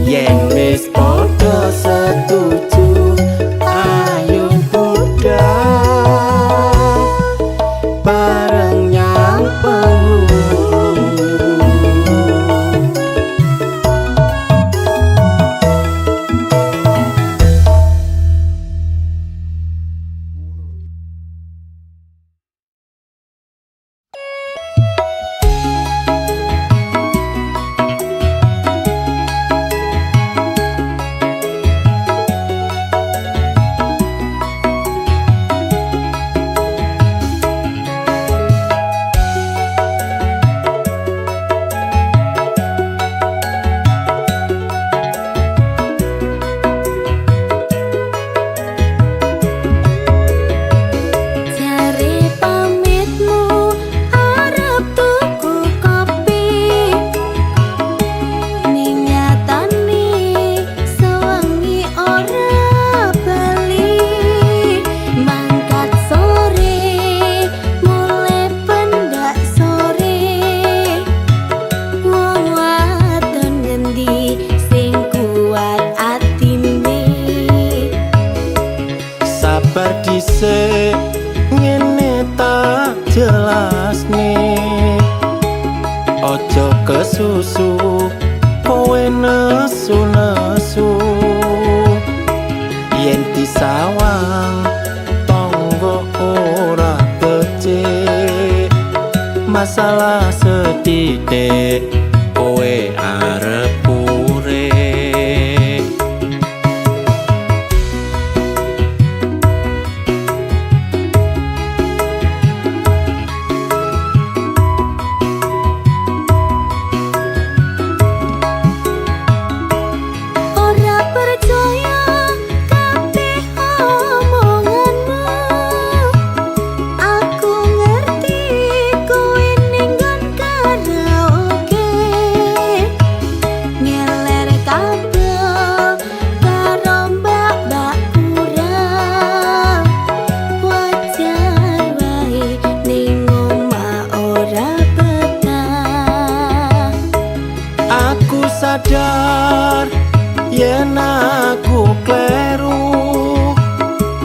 Yeah. wis padha setuju ayo budal bareng nyang penghulu. Dhisik ngene tak jelasne, ojo kesusu kowe nesu-nesu. Yen disawang tonggo ora becik, masalah sedidik kowe arep sadar yen aku kleru,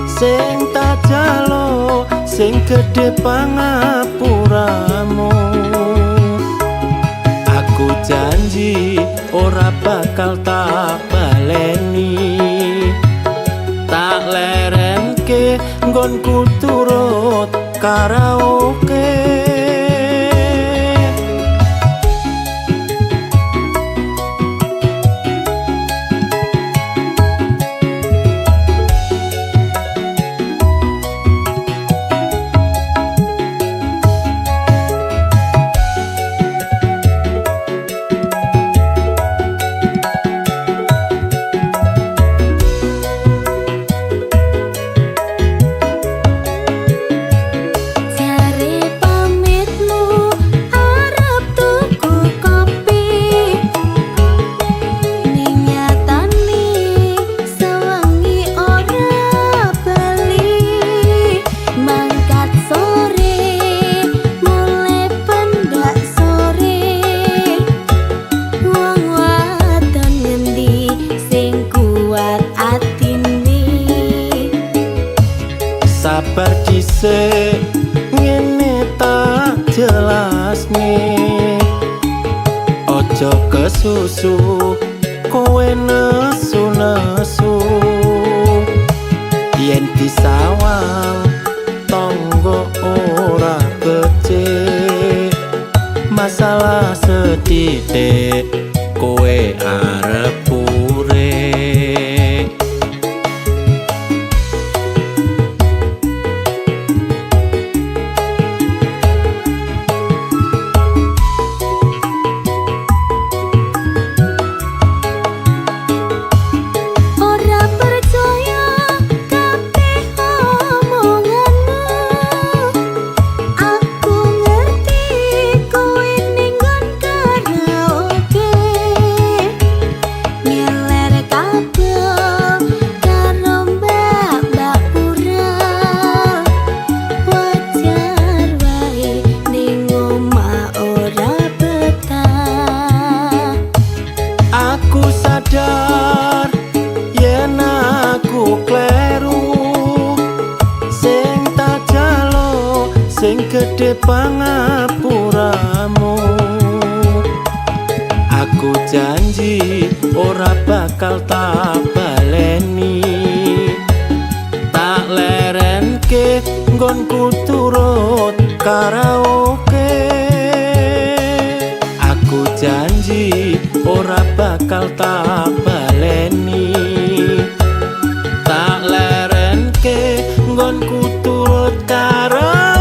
sing tak jalo sing gedhe pangapuramu. Aku janji ora bakal tak baleni, tak lerenke nggonku turut karaoke. Sabar dhisik ngene tak jelasne, ojo kesusu kowe nesu-nesu. Yen disawang tonggo ora becik, masalah sedidik kowe arep Aku ngerti kowe ning nggon karaoke. gede pangapuramu. Aku janji ora bakal tak baleni, tak lerenke nggonku turut karaoke. Aku janji ora bakal tak baleni, tak lerenke nggonku turut karaoke.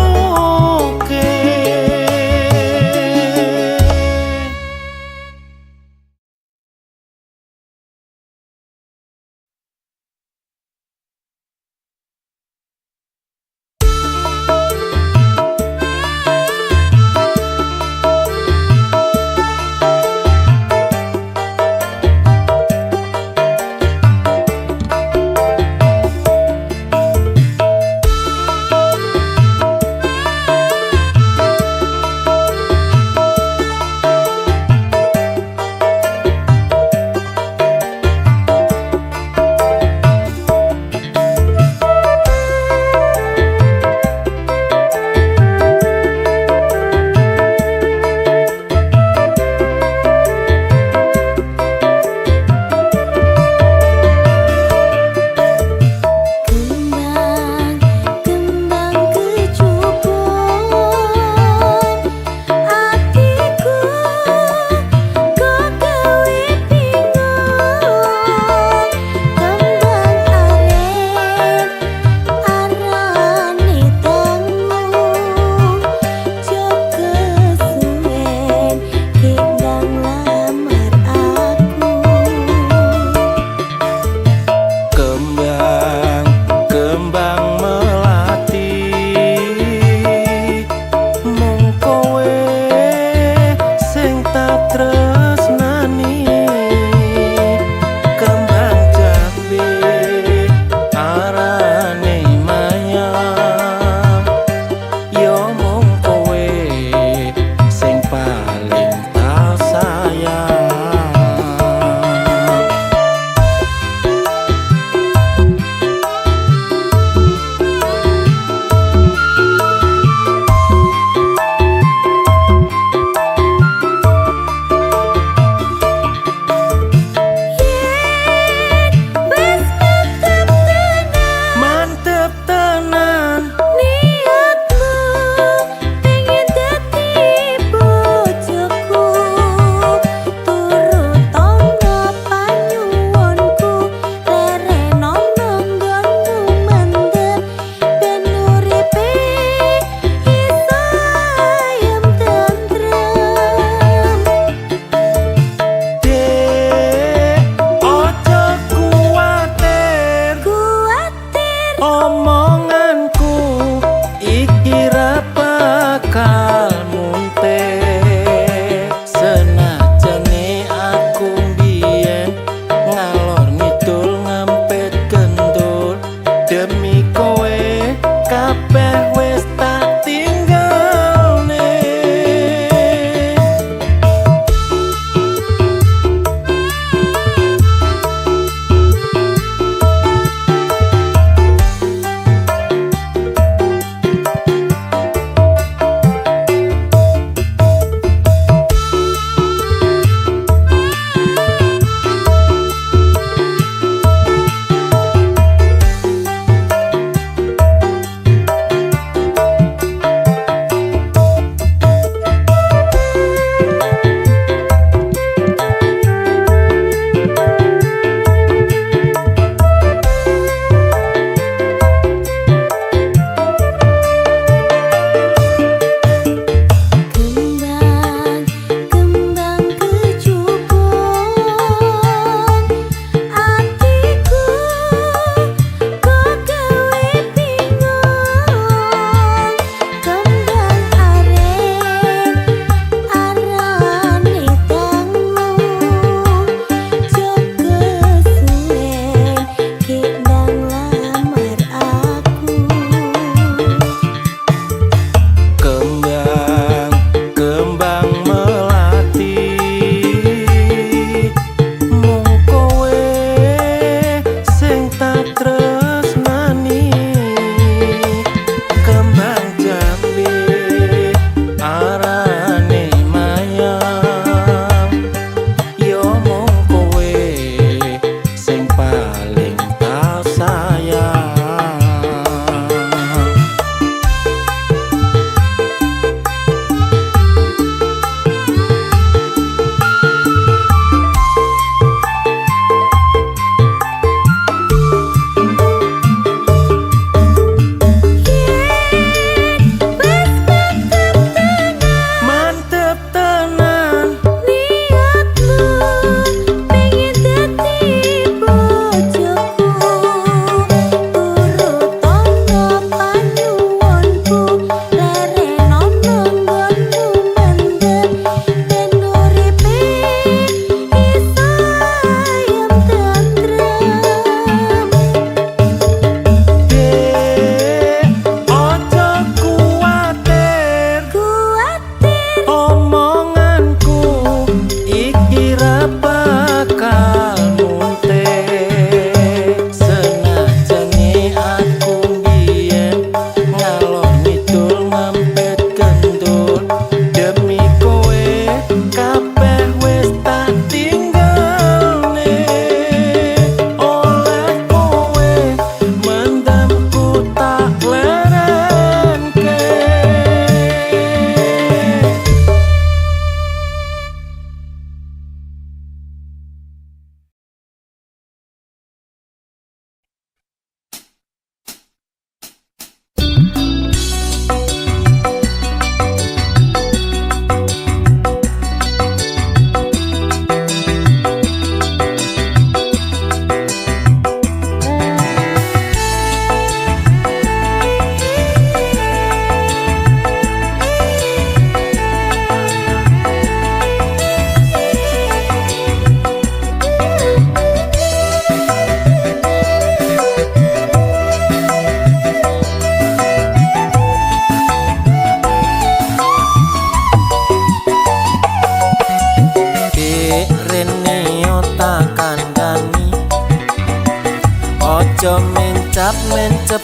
Ojo mencap-mencep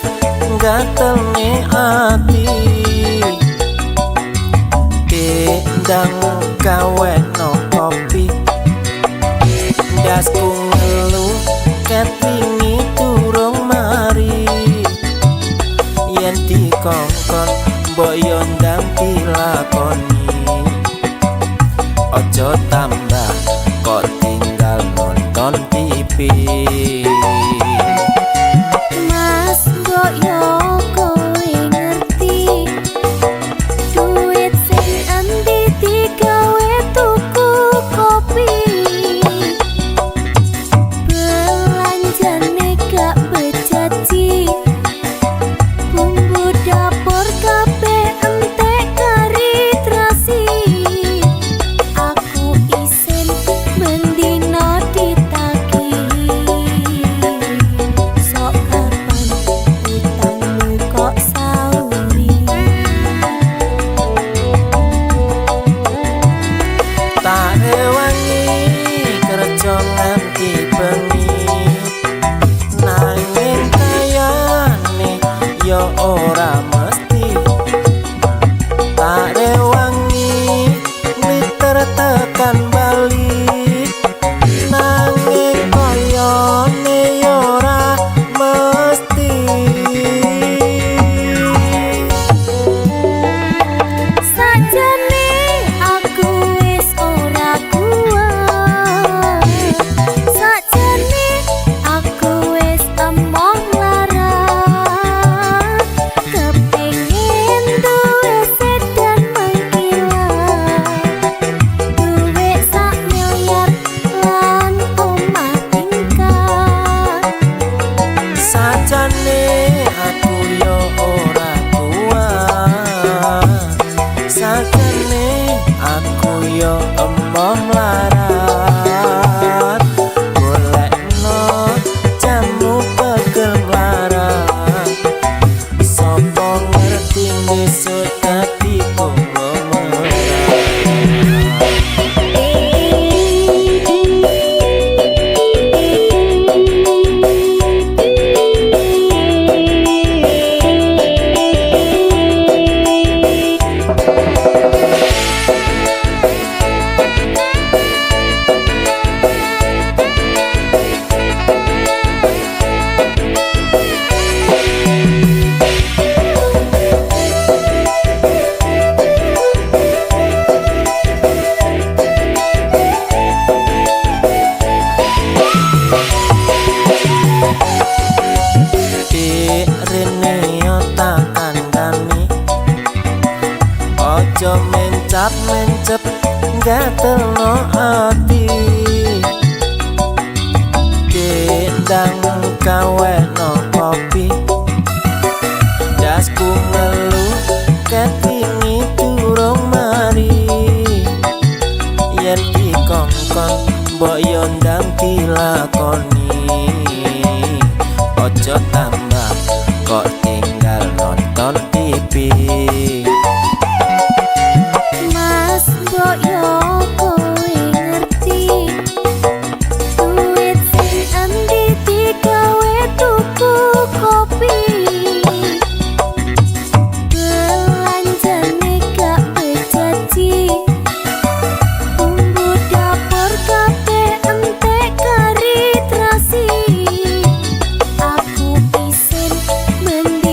gatelne ati, ndang gawe no kopi, dasku ngelu ket wingi durung mari. Yen dikongkon mbok yo ndang dilakoni, ojo tambah kok tinggal nonton TV. Mas mbok yo kowe ngerti, duit sing endi digawe tuku kopi, belanjane gak bejaji, bumbu dapur kabeh entek kari terasi. Aku isin mendino ditagihi, sok kapan utangmu kok sauri. Tak rewangi kerja nganti bengi, nanging kayane yo ora mesti. Tak rewangi miter tekan balik, nanging kayane yo ora mesti. Sajane aku wis ora kuat, sajane aku wis emoh larat, kepengin duwe sedan mengkilat, duwe sak miliar lan omah tingkat. Sajane aku yo ora kuat, sajane aku yo emoh mlarat, golekno jamu pegel mlarat. Sopo ngerti besok dadi konglomerat. Rene yo tak kandhani, ojo mencap-mencep gatelno ati, ndang gawe no kopi, dasku ngelu ket wingi durung mari. Yen dikongkon mbok yo ndang dilakoni, ojo tambah kok tinggal nonton TV. Mas mbok yo kowe ngerti, duit sing endi digawe tuku kopi, belanjane gak bejaji, bumbu dapur kabeh entek kari terasi. Aku isin mendino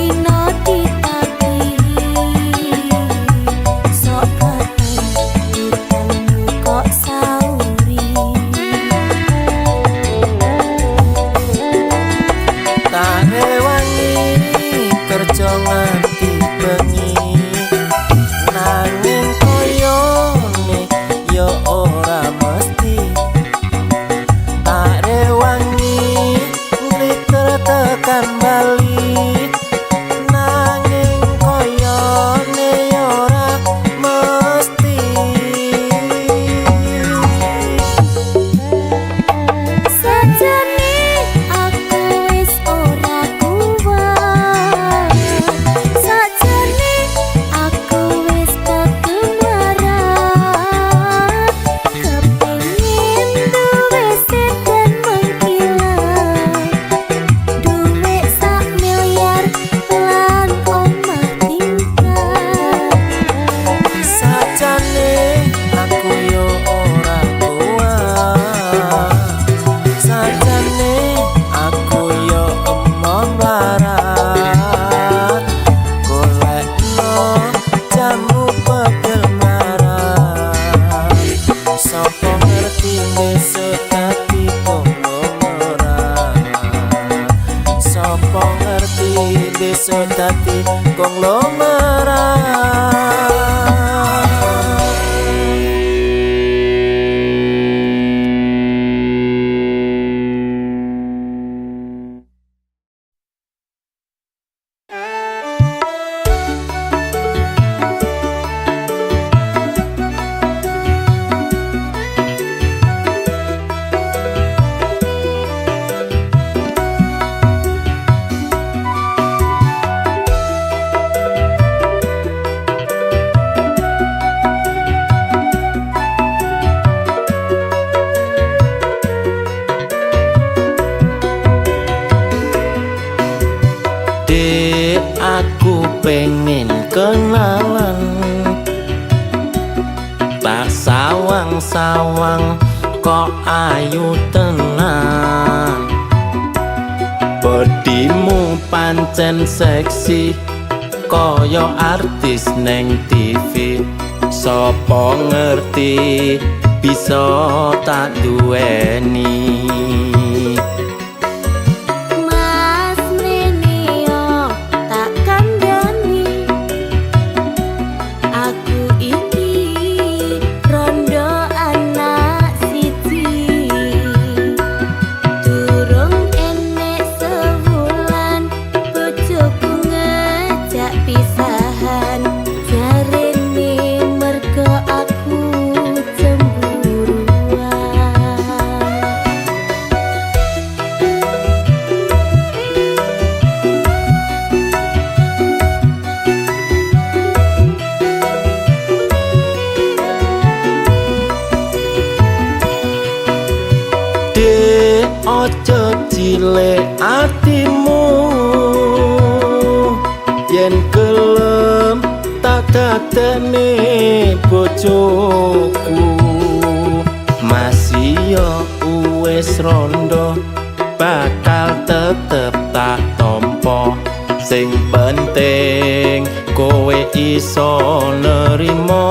iso dadi konglomerat. Aku pengen kenalan, tak sawang-sawang kok ayu tenan. Bodimu pancen seksi koyo artis neng TV. Sopo ngerti bisa tak duweni. Ojo cilik atimu, yen gelem tak dadekne bojoku. Masih yo wis rondo, bakal tetep tak tompo. Sing penting kowe iso nerimo.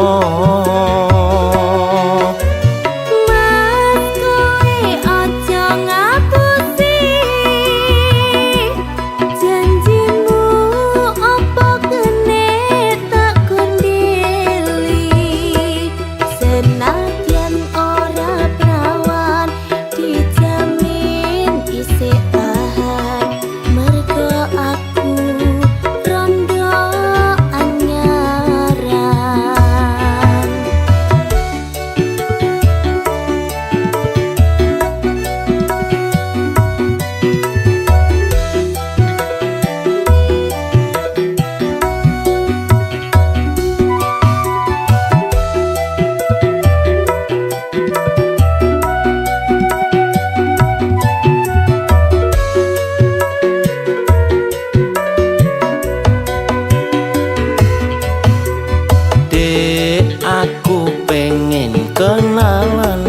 Aku pengen kenalan,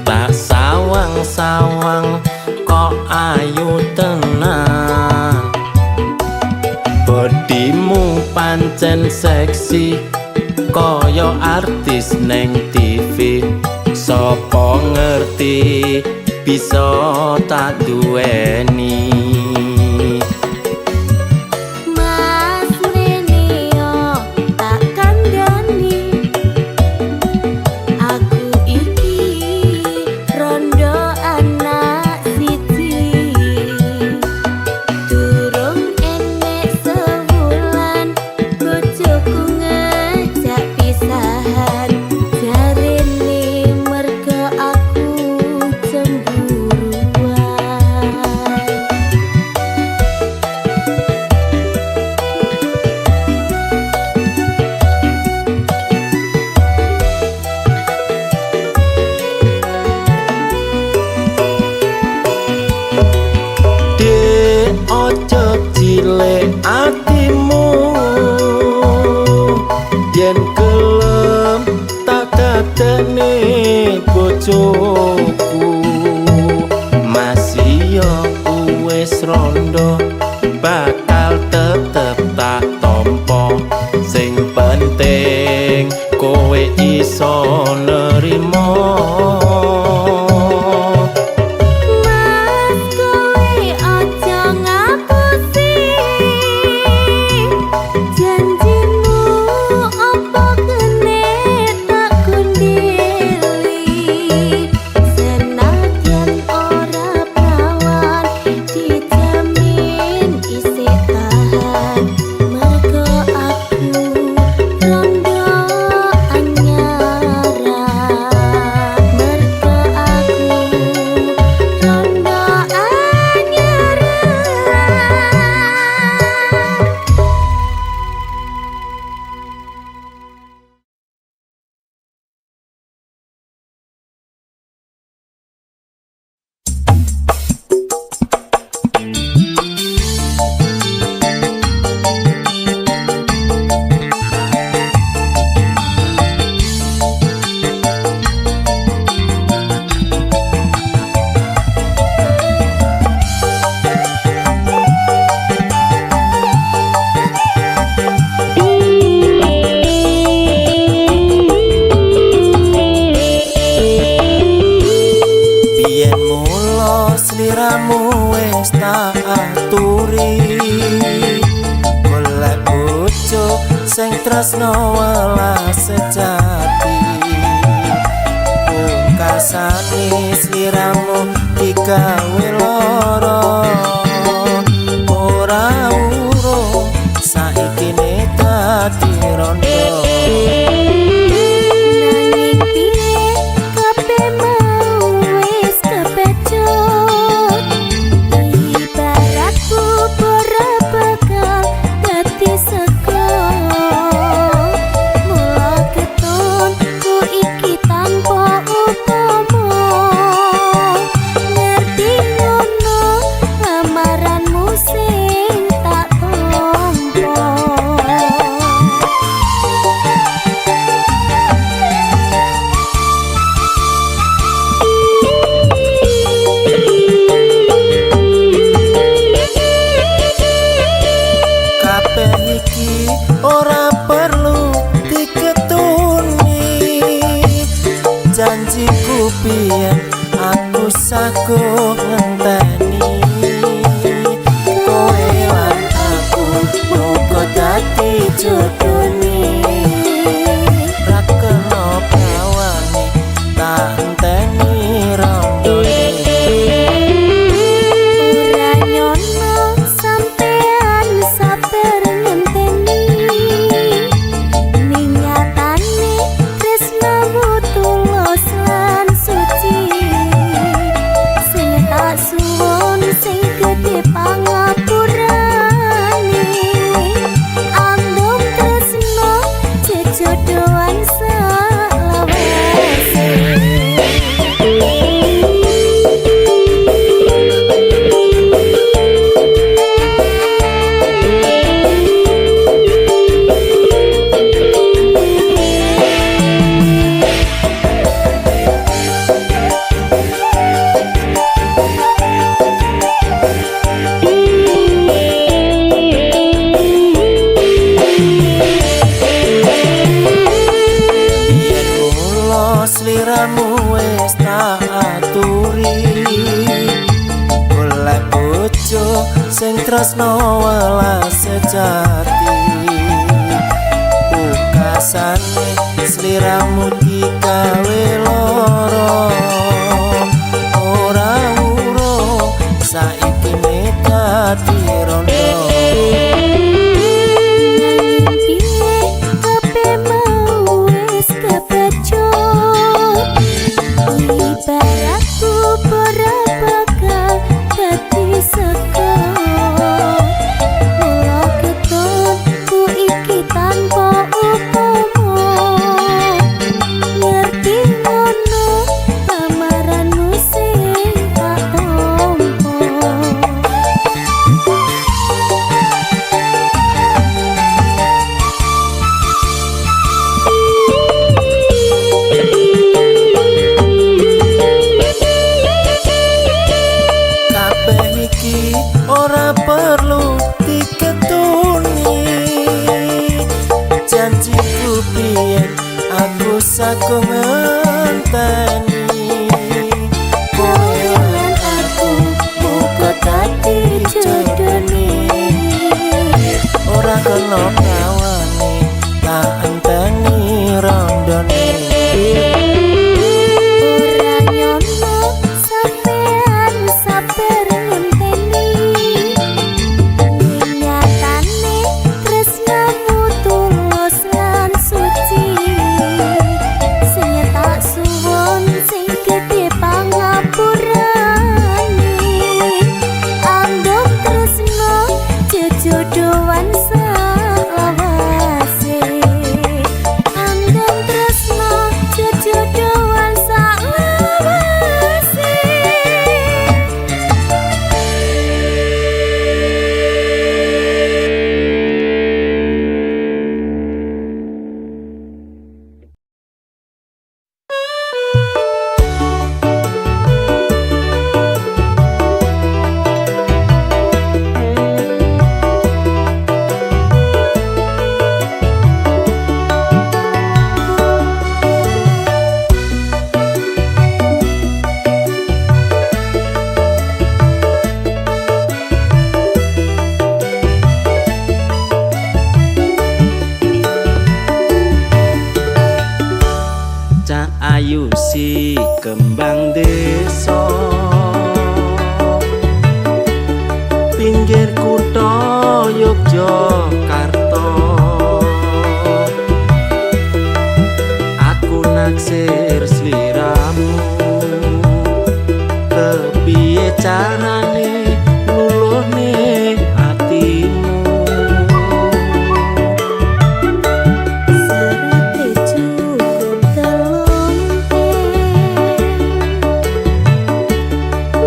tak sawang-sawang kok ayu tenan. Bodimu pancen seksi koyo artis neng TV. Sopo ngerti bisa tak duweni. Ojo cilik atimu, yen gelem tak dadekne bojoku. Masih yo wis rondo, bakal tetep tak tompo. Sing penting kowe iso nerimo. Mas kowe aja ngapusi, sliramu wis tak aturi golek bojo sing tresno welas sejati pungkasane sliramu digawe lara ora urung saiki ne dadi rondo. Ora perlu diketuni janjiku biyen aku saguh ngenteni kowe lan aku muga dadi jodone ra kena bawane tak enteni rondone. Sliramu wis tak aturi golek bojo sing tresno welas sejati pungkasane sliramu digawe lara ora urung saiki ne dadi rondo. Ora perlu diketuni janjiku biyen aku saguh ngenteni kowe lan aku muga dadi jodone ora kena bawane tak enteni rondone. Jodohan carane luluhne atimu. Serate cukup telonten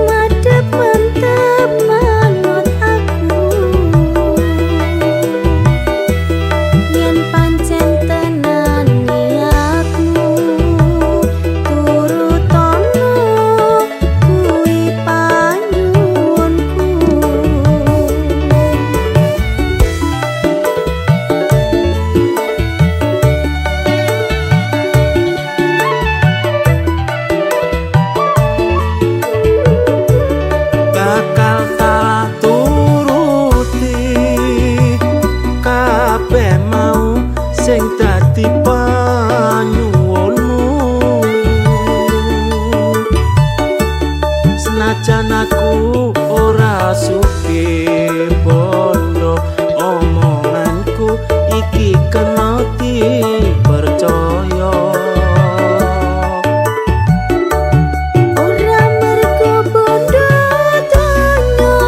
madhep mantep manut aku. Yen pancen tenan niatmu turutono kuwi panyuwunku. Bakal tak turuti kabeh mau sing dadi panyuwunmu. Senajan aku ora sugih bondo, omonganku iki kena dipercaya. Ora mergo bondo donya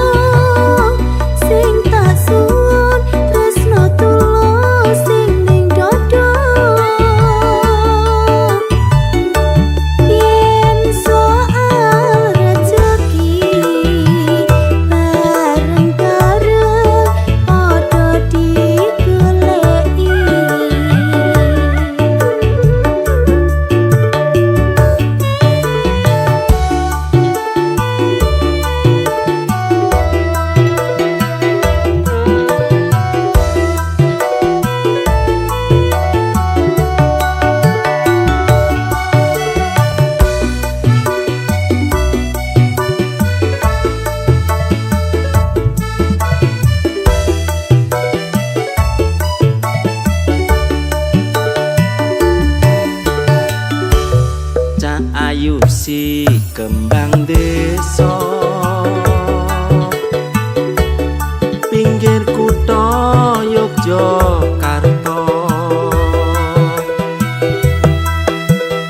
sing tak suwun tresno tulus sing ning dada. Yen soal rejeki bareng-bareng padha digoleki. Cak ayu si kembang desa pinggir kutha Yogyakarta.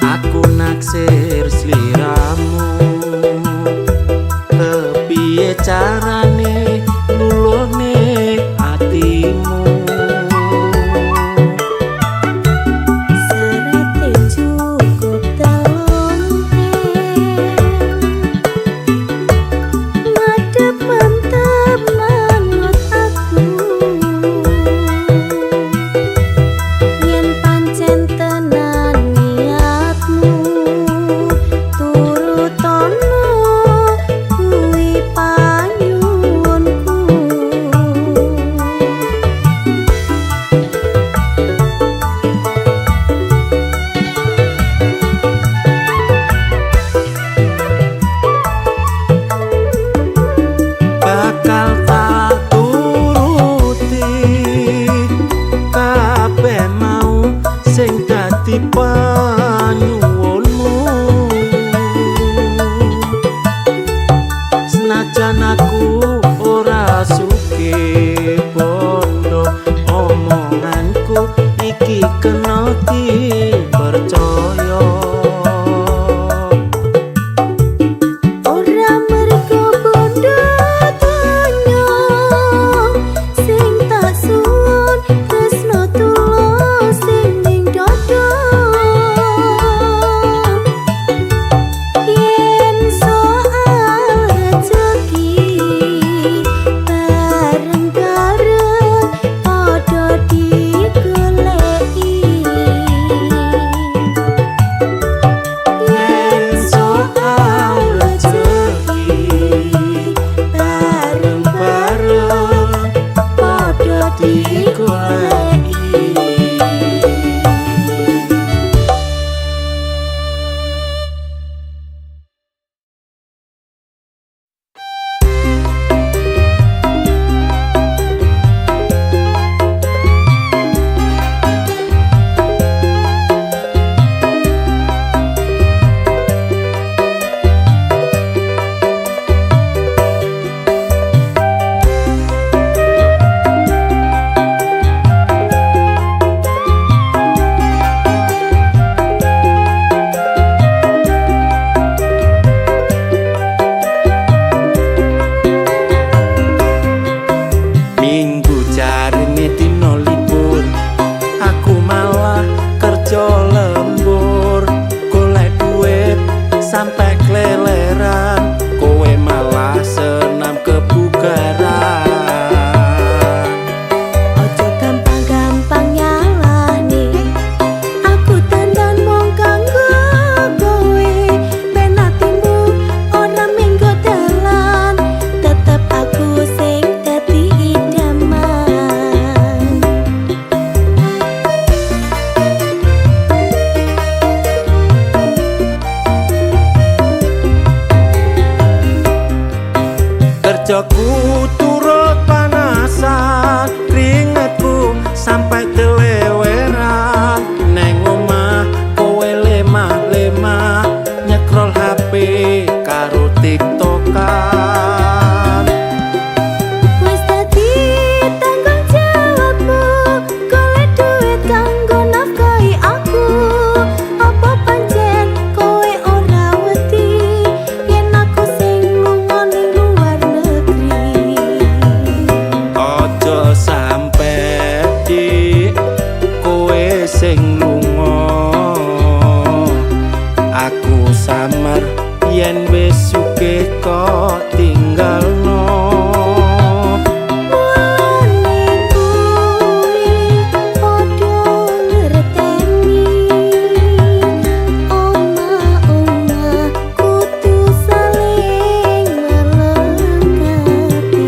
Aku naksir sliramu, kepiye carane luluhne atimu. Serate cukup telonten madhep mantep manut aku. Yen pancen tenan niatmu turutono kuwi panyuwunku. Kerjaku turut panasan, keringetku sampai teleweran. Neng omah kowe lemah-lemah, nyekrol HP karo TikTokan. Wis dadi tanggung jawabmu, golek duit kanggo nafkahi aku. Apa pancen kowe ora wedi yen aku sing lunga ning luar negeri? Ojo sampe dik kowe sing lunga, aku samar yen wis sugih kok tinggalno. Mulane kuwi padha ngerteni, omah-omah kudu saling melengkapi.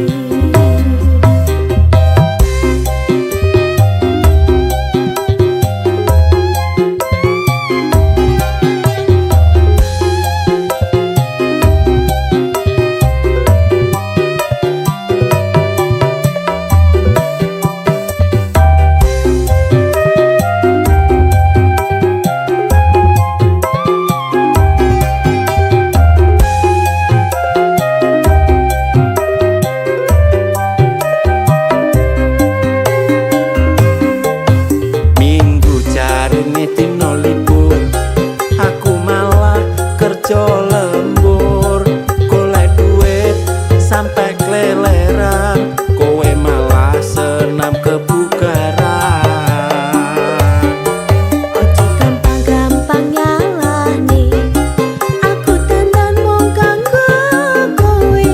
Minggu jarine dina libur, aku malah kerja lembur. Golek duit sampai keleleran, kowe malah senam kebugaran. Ojo gampang-gampang nyalahne, aku tenan mung kanggo kowe.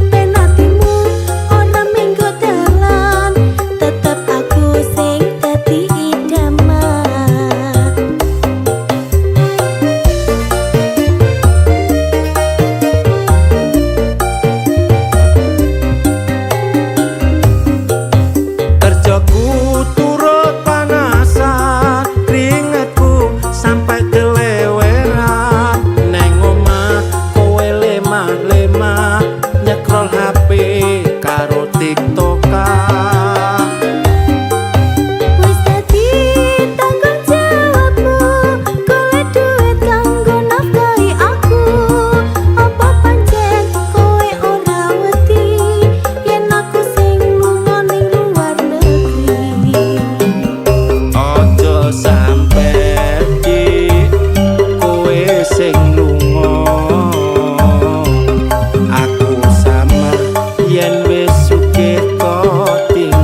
Ben atimu ora minggo dalan, tetep aku sing dadi idaman. Kerjaku turut panasan, keringetku sampai teleweran. Neng omah kowe lemah-lemah, nyekrol HP karo TikTokan. Wis dadi tanggung jawabmu, golek duit kanggo nafkahi aku. Apa pancen kowe ora wedi yen aku sing lunga ning luar negeri? Ojo sampe dik kowe sing lunga, aku samar yen wis sugih kok tinggalno.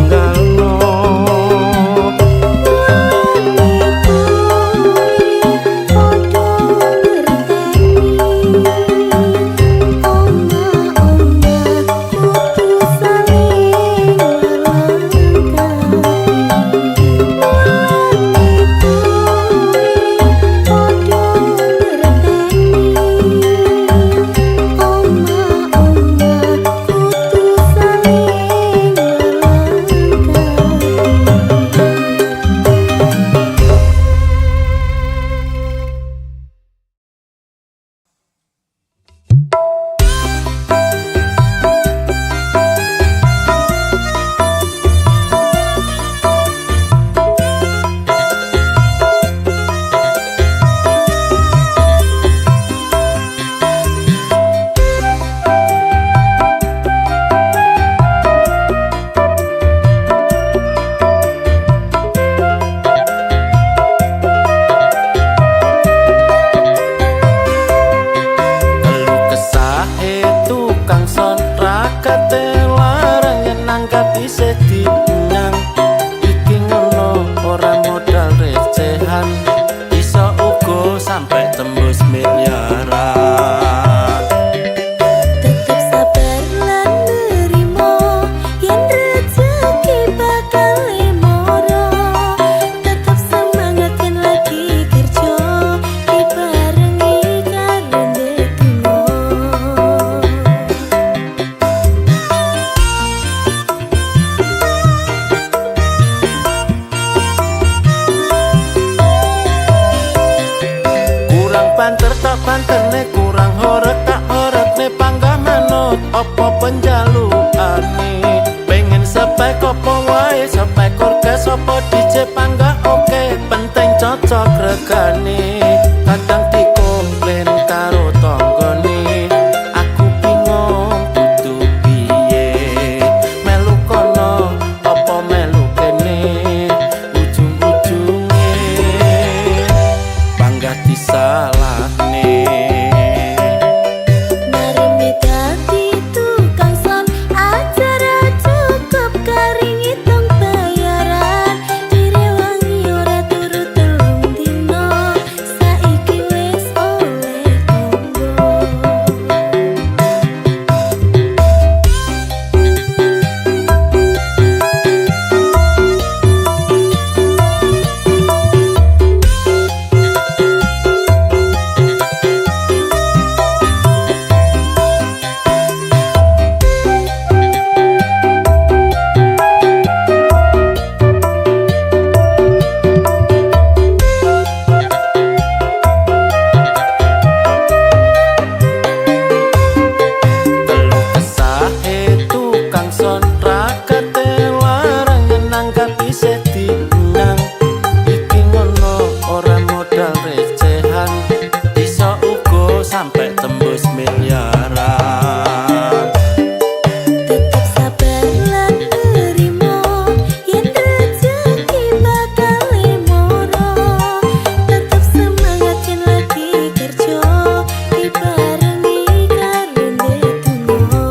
manut apa penjalukane. Pengen spek apa wae, spek orkes apa DJ panggah oke, penting cocok regane. Kadang dikomplain karo tanggane, aku bingung kudu piye. Melu kono apa melu kene, ujung-ujunge panggah disalahne. Nareme dadi tukang son acara cukup kari ngitung bayaran. Direwangi ora turu telung dino, saiki wis oleh tonggo. Keluh kesahe tukang son rakate larang nyenang gak bisa diundang. Iki ngono ora modal recehan, bisa uga sampe tembus miliaran. Tetep sabar lan terima, yen rezeki bakal moro. Tetep semangat yen lagi kerja, dibarengi karo ndedonga.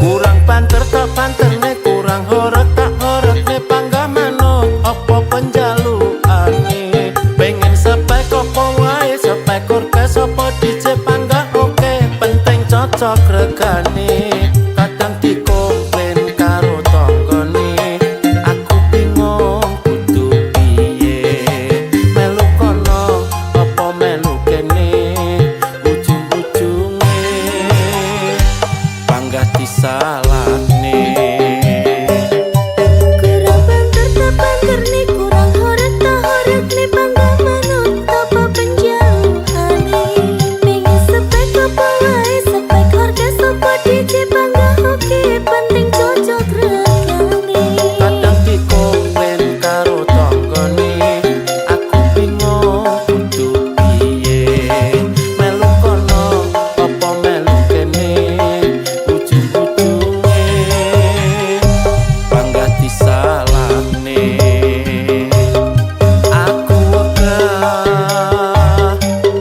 Kurang panter tak panterne, kurang horeg tak horegne, panggah manut apa penjalukane. Pengen spek apa wae, spek orkes apa DJ panggah oke, penting cocok regane. Kadang dikomplain karo tanggane, aku bingung kudu piye. Melu kono apa melu kene, ujung-ujunge panggah disalahne. Kurang banter tak banter nih, kurang horeg tak horeg nih, panggah manut apa penjalukane. Pengen spek apa wae, spek orkes apa DJ panggah oke, penting cocok regane. Kadang dikomplain karo tanggane, aku bingung kudu piye. Melu kono apa melu kene, ujung-ujunge panggah disalahne. Aku wegah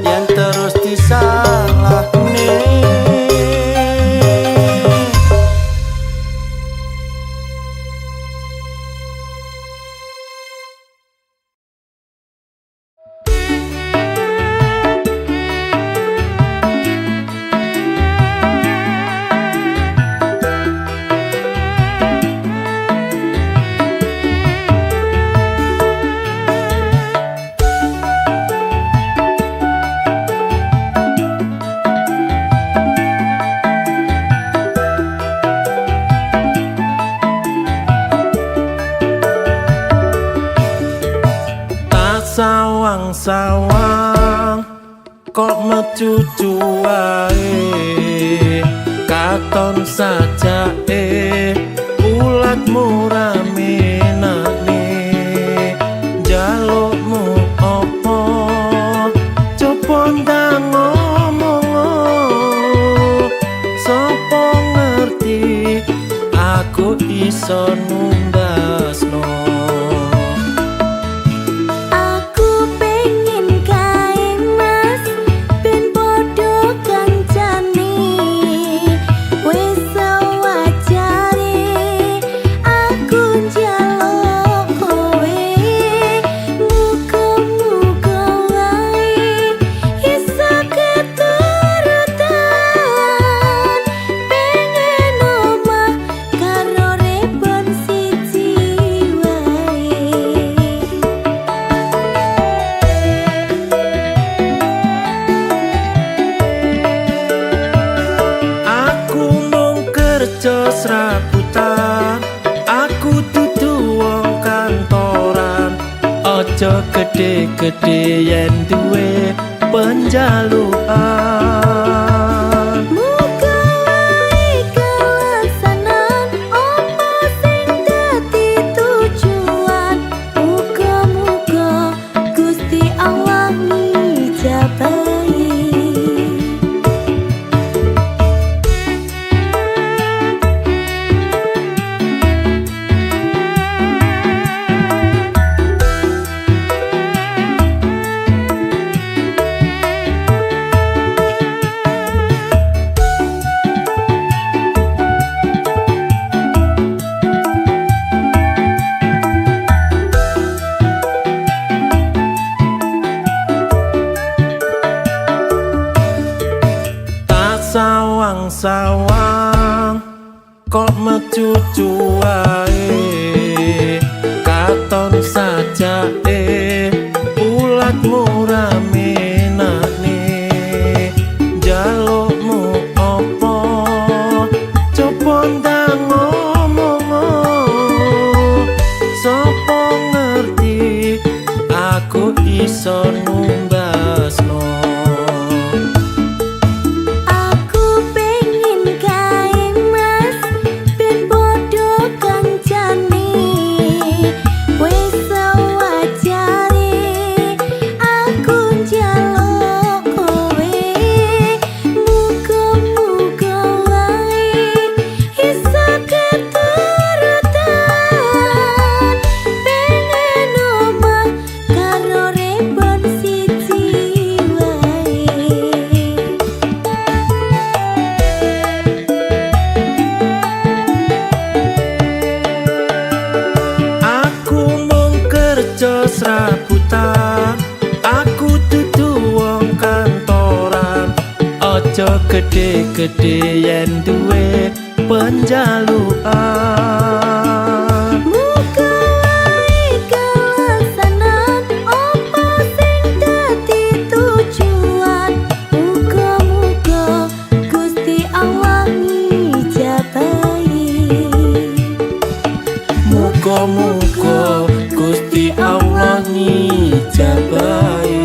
yen terus disalahne. Tak sawang-sawang kok mecucu wae, katon sajake ulatmu ramenane. Jalukmu apa coba ndang ngomong, sapa ngerti aku iso nundasno. Aku pengen kae mas, ben podo kancane. Wis sewajare aku njaluk kowe, muga-muga wae iso keturutan. Pengen omah karo rebon siji wae. Ojo gede-gede yen duwe penjalukan. Muga wae kelaksanan apa sing dadi tujuan. Muga-muga Gusti Allah ngijabahi. Sawang-sawang kok mecucu wae, katon sajake ulatmu ramenane. Jalukmu opo coba ndang ngomong, sapa ngerti aku iso numbasno. Serabutan, aku dudu wong kantoran. Ojo gede-gede yen duwe penjalukan. Muga wae kelaksanan apa sing dadi tujuan. Muga-muga Gusti Allah ngijabahi. Muga-muga Gusti Allah ngijabahi.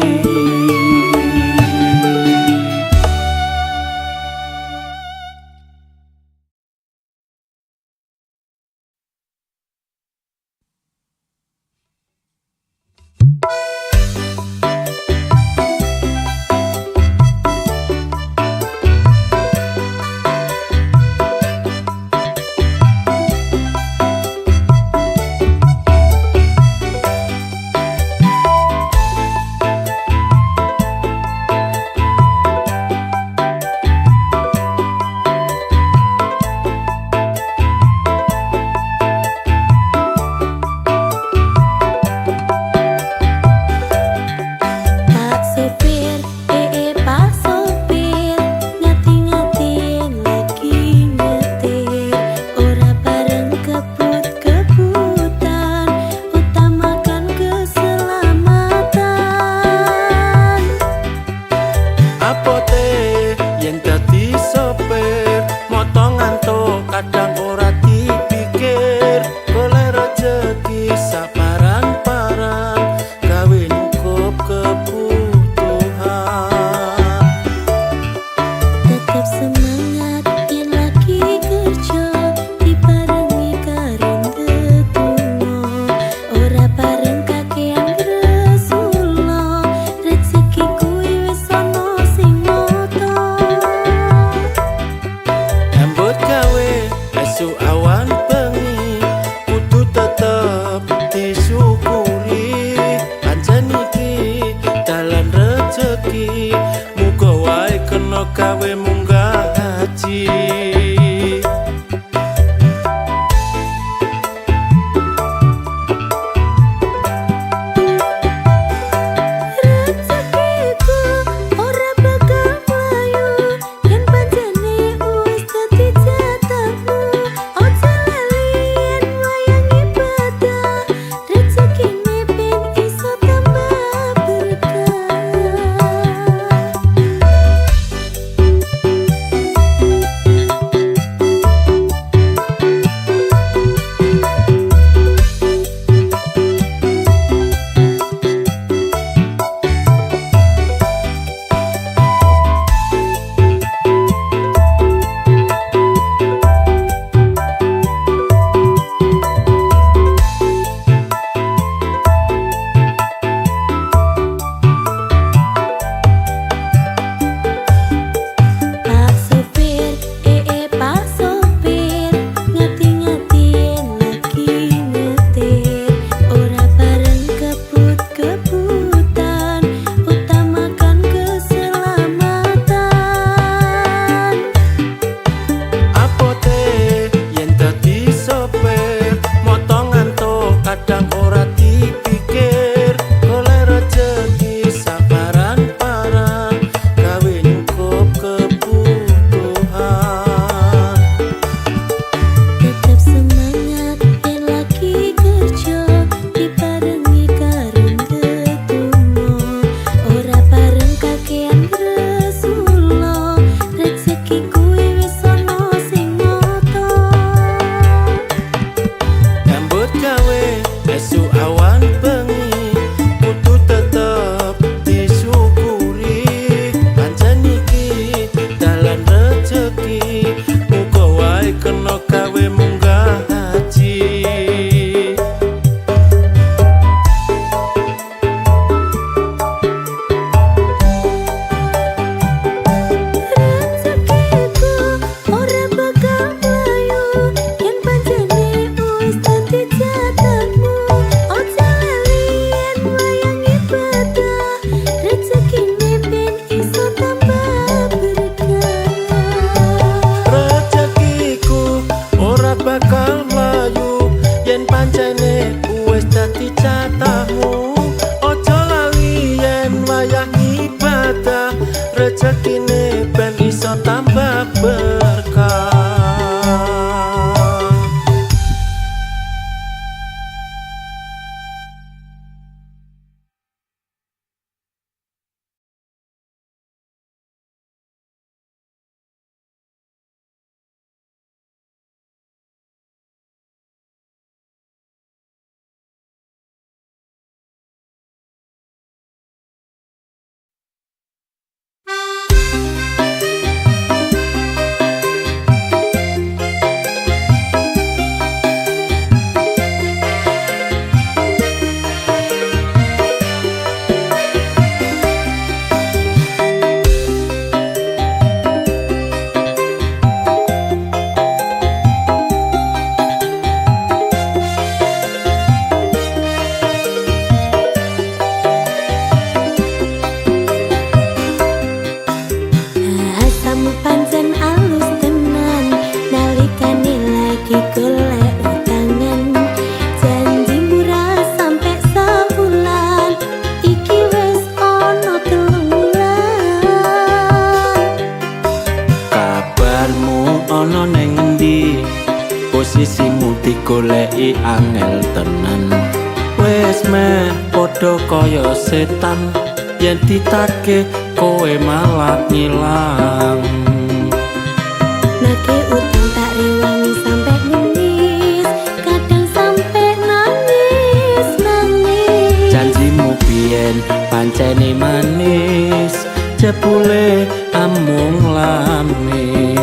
wet gawe esuk awan bengi kudu tetep disyukuri pancen iki dalan rejeki muga wae kena gawe munggah haji. Bakal mlayu yen pancene wis dadi jatahmu. Ojo lali yen wayah ibadah rezekine ben iso tambah berkah. Posisimu digoleki angel tenan wis meh padha kaya setan yen ditagih kowe malah ngilang. Nagih utang tak rewangi sampe nangis, kadang sampe nangis. Janjimu biyen pancene manis, jebule amung lamis.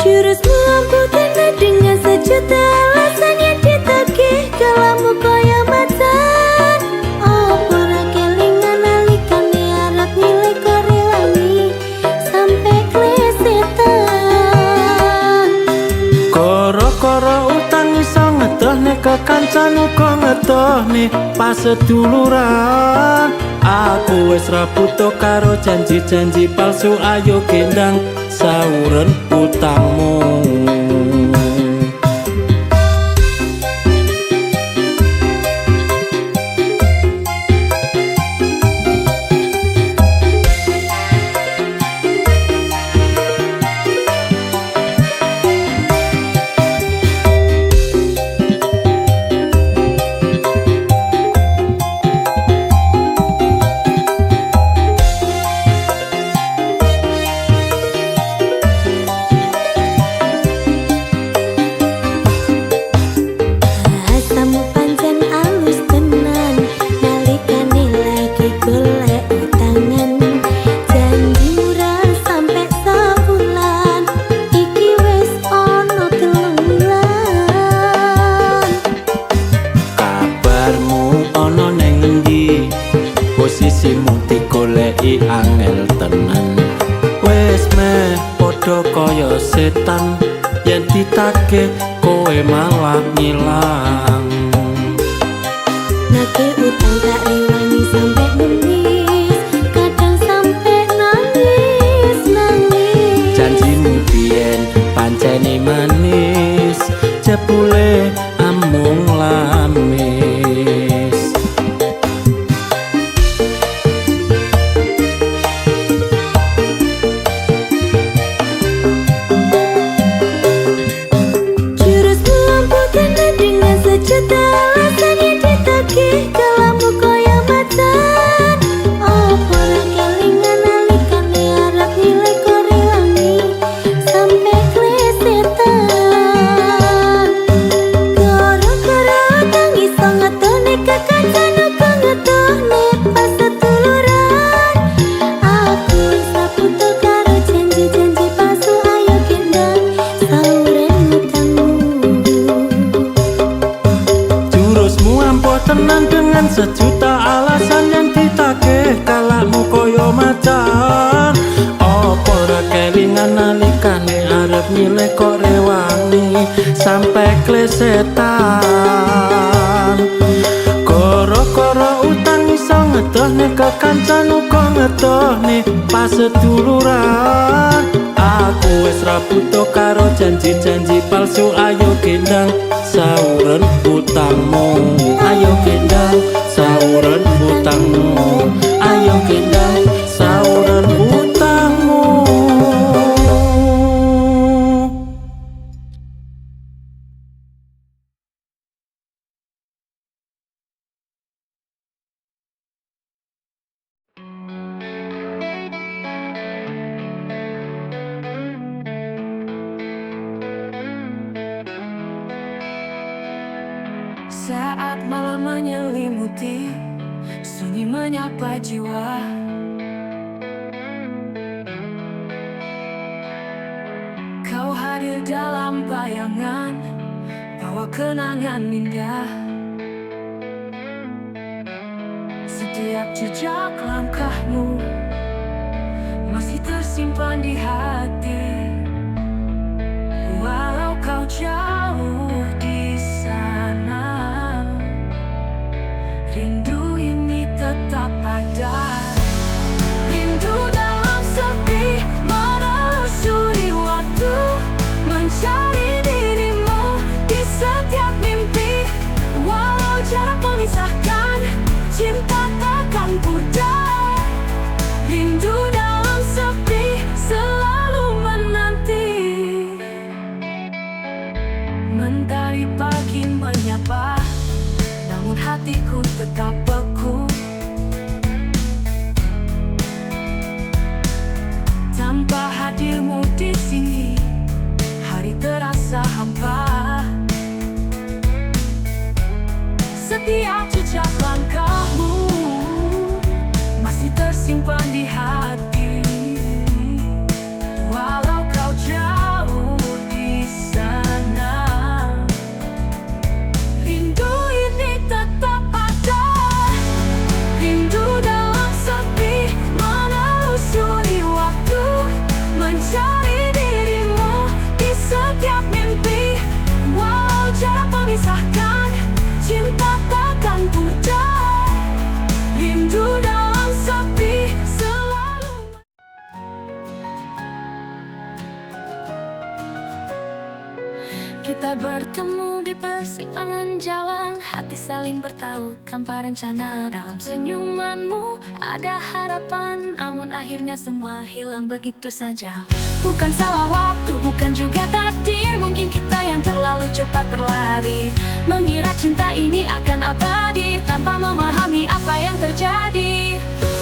Jurusmu ampuhkan dengan sejuta alasan yang ditagih kalamu kaya macan. Apa ra kelingan nalikane arep milih korewangi sampe klesetan. Koro-koro utang iso ngetohne kekancan uga ngetohne paseduluran. Aku wis ra butuh karo janji-janji palsu, ayo gendang sauren utangmu. Posisimu digoleki angel tenan wis meh padha kaya setan yen ditagih kowe malah ngilang. Nagih utang tak rewangi sampe nangis, kadang sampe nangis. Janjimu biyen pancene manis, jebule amung lamis. Sejuta alasan yang ditagih kalamu kaya macan. ditagih kalakmu koyo macan. Apa ora kelingan nalikane arep milih kok rewangi sampai klesetan. Koro-koro utang iso ngedohne ke kancan uga ngedohne pas seduluran. Aku wis ra butuh karo janji-janji palsu. Ayo gendang sauren utangmu, ayo gendang sauren utangmu, ayo gendang sauren utangmu. Saat malam menyelimuti, sunyi menyapa jiwa. Kau hadir dalam bayangan, bawa kenangan indah. Setiap jejak langkahmu masih tersimpan di hati. Walau kau jauh di sana, rindu ini tetap ada. Rindu dalam sepi, menelusuri waktu, mencari dirimu di setiap mimpi. Walau jarak memisahkan, cinta takkan pudar. Rindu dalam sepi, selalu menanti. Mentari pagi menyapa, namun hatiku tetap beku. Tanpa hadirmu di sini, hari terasa hampa. Setiap jejak langkahmu masih tersimpan di hati. Walau kau jauh di sana, rindu ini tetap ada. Rindu dalam sepi, menelusuri waktu, mencari dirimu di setiap mimpi. Walau jarak memisahkan, cinta takkan pudar. Rindu dalam sepi, selalu. Kita bertemu di persimpangan jalan, hati saling bertahukan rencana. Dalam senyumanmu ada harapan, namun akhirnya semua hilang begitu saja. Bukan salah waktu, bukan juga takdir, mungkin kita yang terlalu cepat berlari, mengira cinta ini akan abadi tanpa memahami apa yang terjadi.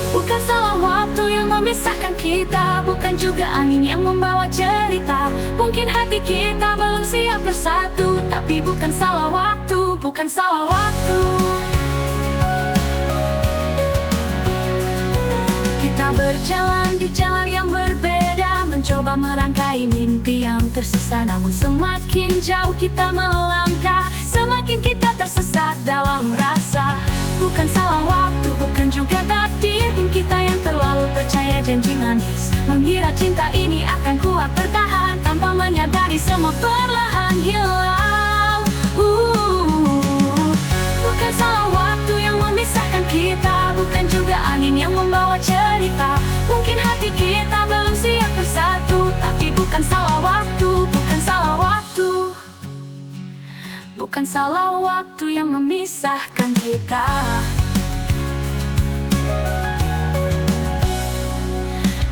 Bukan salah waktu yang memisahkan kita, bukan juga angin yang membawa cerita. Mungkin hati kita belum siap bersatu, tapi bukan salah waktu, bukan salah waktu. Kita berjalan di jalan yang berbeda, mencoba merangkai mimpi yang tersisa. Namun semakin jauh kita melangkah, semakin kita tersesat dalam rasa. Bukan salah waktu, bukan juga takdir, kita yang terlalu percaya janji manis, mengira cinta ini akan kuat bertahan, tanpa menyadari semua perlahan hilang. Bukan salah waktu yang memisahkan kita, bukan juga angin yang membawa cerita. Mungkin hati kita belum siap bersatu, tapi bukan salah waktu, bukan salah waktu. Bukan salah waktu yang memisahkan kita.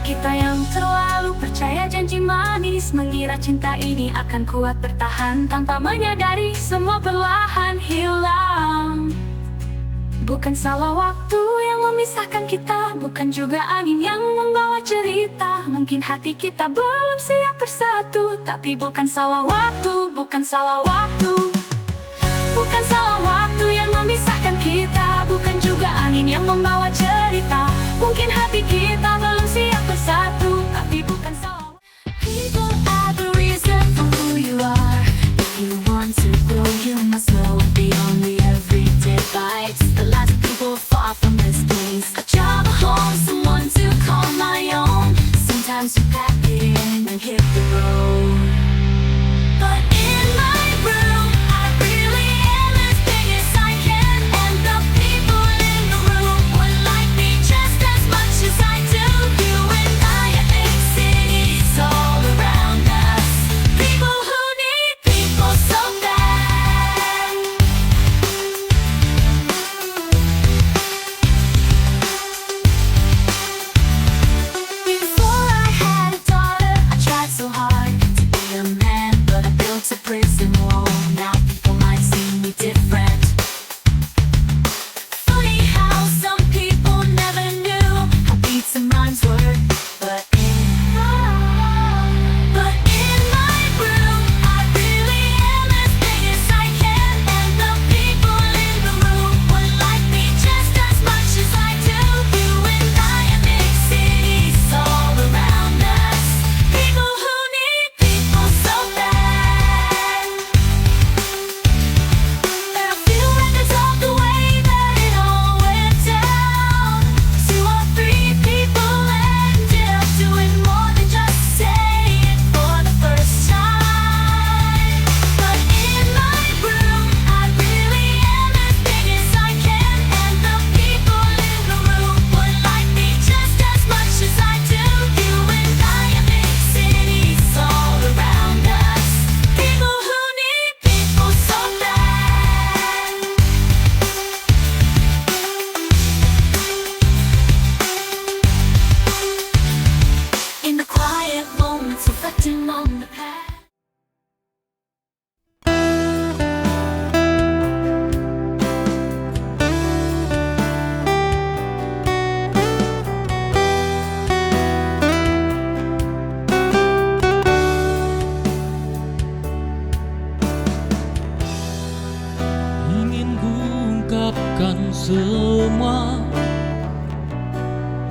Kita yang terlalu percaya janji manis, mengira cinta ini akan kuat bertahan, tanpa menyadari semua perlahan hilang. Bukan salah waktu yang memisahkan kita, bukan juga angin yang membawa cerita. Mungkin hati kita belum siap bersatu, tapi bukan salah waktu, bukan salah waktu. Bukan salah waktu yang memisahkan kita, bukan juga angin yang membawa cerita. Mungkin hati kita belum siap bersatu, tapi bukan salah. People are the reason for who you are. If you want to grow, you must know beyond the everyday bites. The last people far from this place.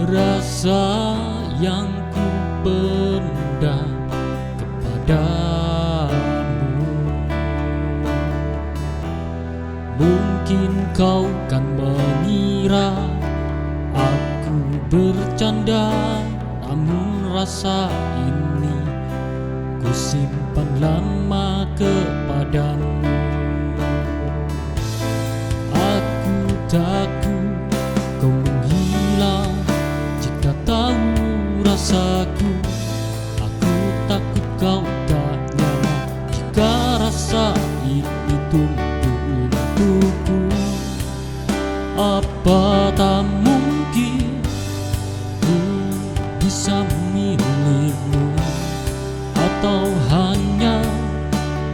rasa yang ku pendam kepadamu. Mungkin kau kan mengira aku bercanda, namun rasa ini ku simpan lama kepadamu. Aku takut kau menghilang jika tahu rasaku. Aku takut kau tak nyaman jika rasa ini tumbuh untukku. Apa tak mungkin ku bisa milikmu, atau hanya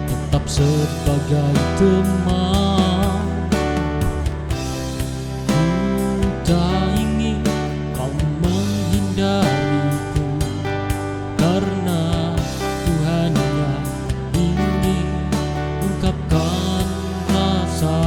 tetap sebagai teman? Ku tak ingin kau menghindariku, karena ku hanya ingin ungkapkan rasa.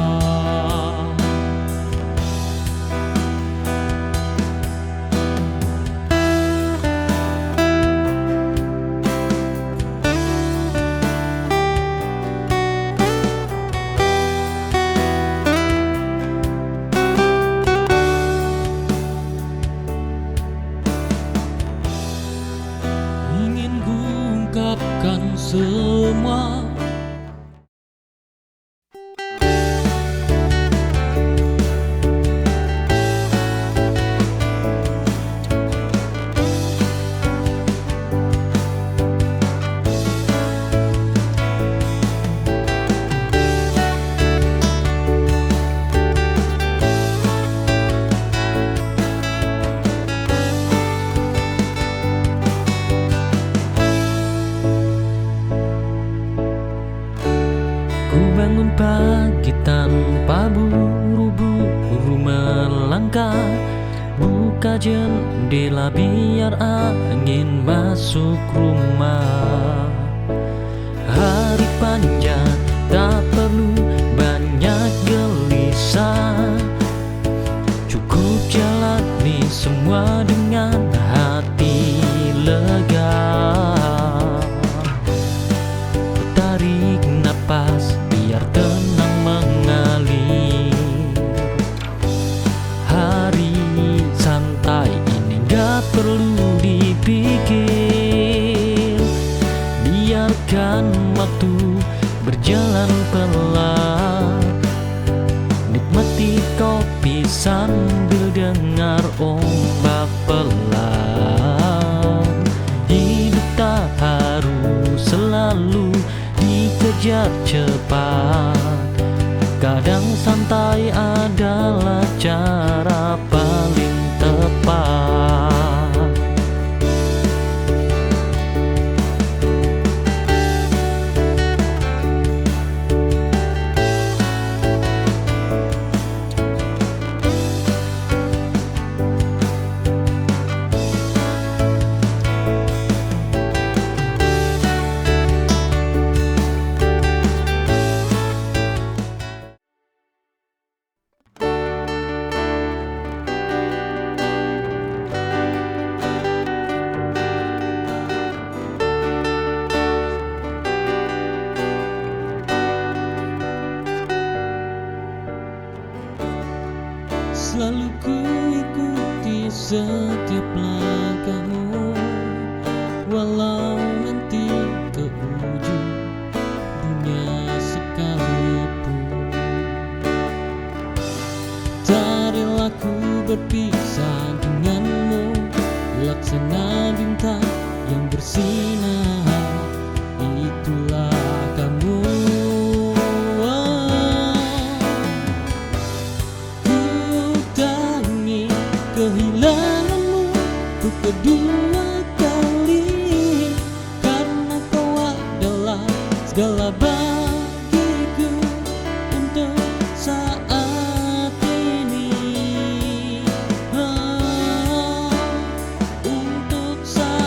Ingin ku ungkapkan semua. Ku bangun pagi tanpa buru-buru melangkah, buka jendela biar angin masuk rumah. Hari panjang tak perlu banyak gelisah, cukup jalani semua dengan hati lega. Tarik napas biar tenang mengalir. Hari santai ini gak perlu dipikir. Biarkan waktu berjalan pelan, nikmati kopi sambil dengar ombak pelan. Hidup tak harus selalu dikejar cepat, kadang santai adalah cara paling tepat. Selalu ku ikuti setiap langkahmu, walau nanti ke ujung dunia sekalipun. Tarilah ku berpisah denganmu, laksana bintang yang bersinar. Itulah kamu. Kehilanganmu untuk kedua kali, karena kau adalah segala bagiku untuk saat ini. Untuk saat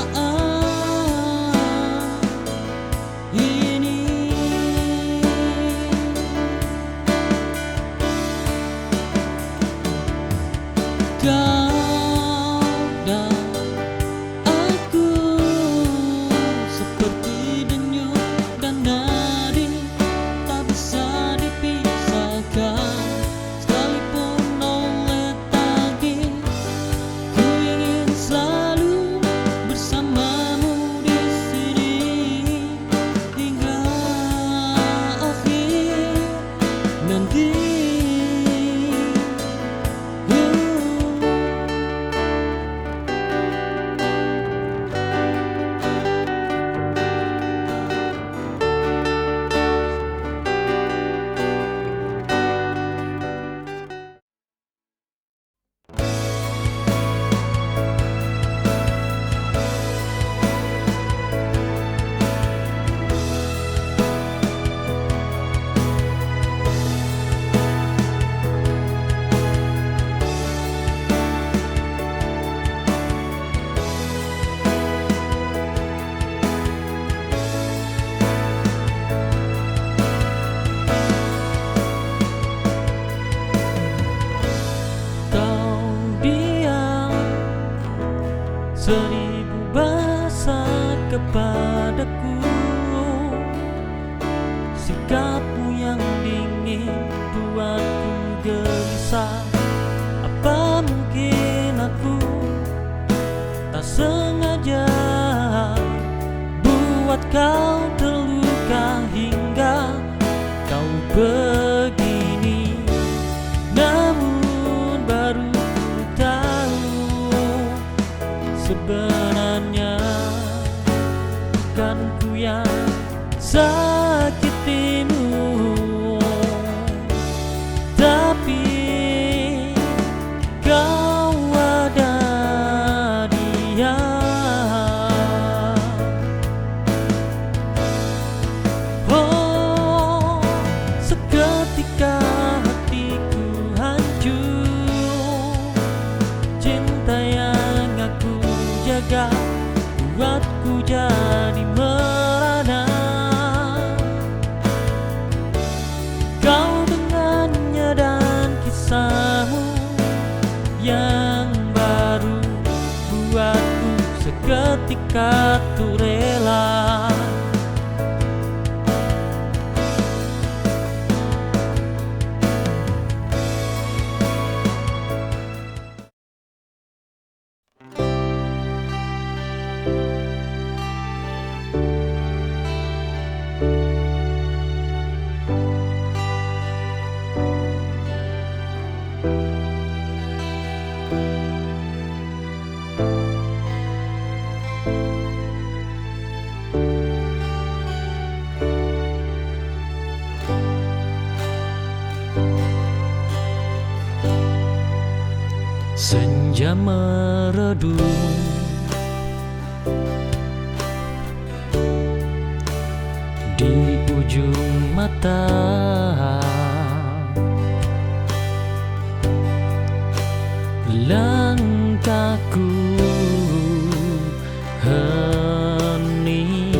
ini. Kau selalu bersamamu di sini hingga akhir nanti. Seribu bahasa kepadaku, sikapmu yang dingin buatku gelisah. Apa mungkin aku tak sengaja buat kau terluka hingga kau begini. Namun baru ku tahu sebenarnya bukan ku yang sakitimu, tapi kau ada dia. Oh, seketika hatiku hancur. Cinta yang aku jaga buatku jadi merana. Kau dengannya dan kisahmu yang baru buatku seketika tuh rela. Senja meredup, di ujung mata langkahku hening